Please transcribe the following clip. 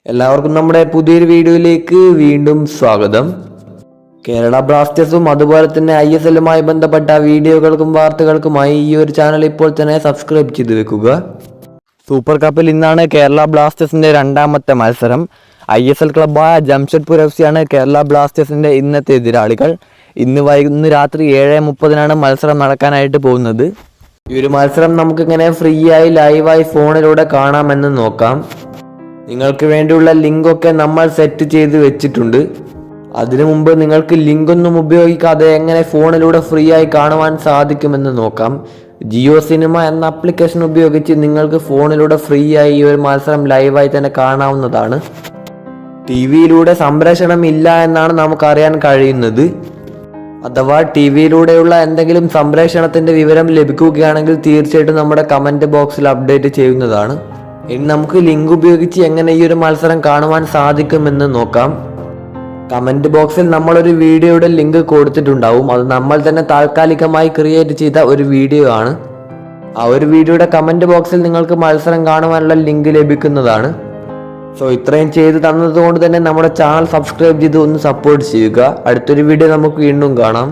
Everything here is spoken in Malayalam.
എല്ലാവർക്കും നമ്മുടെ പുതിയൊരു വീഡിയോയിലേക്ക് വീണ്ടും സ്വാഗതം. കേരള ബ്ലാസ്റ്റേഴ്സും അതുപോലെ തന്നെ ISLുമായി ബന്ധപ്പെട്ട വീഡിയോകൾക്കും വാർത്തകൾക്കുമായി ഈ ഒരു ചാനൽ ഇപ്പോൾ തന്നെ സബ്സ്ക്രൈബ് ചെയ്ത് വെക്കുക. സൂപ്പർ കപ്പിൽ ഇന്നാണ് കേരള ബ്ലാസ്റ്റേഴ്സിന്റെ രണ്ടാമത്തെ മത്സരം. ISL ക്ലബ്ബായ ജംഷഡ്പൂർ FC ആണ് കേരള ബ്ലാസ്റ്റേഴ്സിന്റെ ഇന്നത്തെ എതിരാളികൾ. ഇന്ന് രാത്രി 7:30 മത്സരം നടക്കാനായിട്ട് പോകുന്നത്. ഈ ഒരു മത്സരം നമുക്കിങ്ങനെ ഫ്രീ ആയി ലൈവായി ഫോണിലൂടെ കാണാമെന്ന് നോക്കാം. നിങ്ങൾക്ക് വേണ്ടിയുള്ള ലിങ്കൊക്കെ നമ്മൾ സെറ്റ് ചെയ്ത് വെച്ചിട്ടുണ്ട്. അതിനു മുമ്പ് നിങ്ങൾക്ക് ലിങ്കൊന്നും ഉപയോഗിക്കാതെ എങ്ങനെ ഫോണിലൂടെ ഫ്രീ ആയി കാണുവാൻ സാധിക്കുമെന്ന് നോക്കാം. ജിയോ സിനിമ എന്ന ആപ്ലിക്കേഷൻ ഉപയോഗിച്ച് നിങ്ങൾക്ക് ഫോണിലൂടെ ഫ്രീ ആയി ഈ ഒരു മത്സരം ലൈവായി തന്നെ കാണാവുന്നതാണ്. TV-യിലൂടെ സംപ്രേഷണം ഇല്ല എന്നാണ് നമുക്കറിയാൻ കഴിയുന്നത്. അഥവാ TV-യിലൂടെയുള്ള എന്തെങ്കിലും സംപ്രേഷണത്തിന്റെ വിവരം ലഭിക്കുകയാണെങ്കിൽ തീർച്ചയായിട്ടും നമ്മുടെ കമന്റ് ബോക്സിൽ അപ്ഡേറ്റ് ചെയ്യുന്നതാണ്. ഇനി നമുക്ക് ലിങ്ക് ഉപയോഗിച്ച് എങ്ങനെ ഈ ഒരു മത്സരം കാണുവാൻ സാധിക്കുമെന്ന് നോക്കാം. കമന്റ് ബോക്സിൽ നമ്മളൊരു വീഡിയോയുടെ ലിങ്ക് കൊടുത്തിട്ടുണ്ടാവും. അത് നമ്മൾ തന്നെ താൽക്കാലികമായി ക്രിയേറ്റ് ചെയ്ത ഒരു വീഡിയോ ആണ്. ആ ഒരു വീഡിയോയുടെ കമന്റ് ബോക്സിൽ നിങ്ങൾക്ക് മത്സരം കാണുവാനുള്ള ലിങ്ക് ലഭിക്കുന്നതാണ്. സോ ഇത്രയും ചെയ്ത് തന്നതുകൊണ്ട് തന്നെ നമ്മുടെ ചാനൽ സബ്സ്ക്രൈബ് ചെയ്ത് ഒന്ന് സപ്പോർട്ട് ചെയ്യുക. അടുത്തൊരു വീഡിയോ നമുക്ക് വീണ്ടും കാണാം.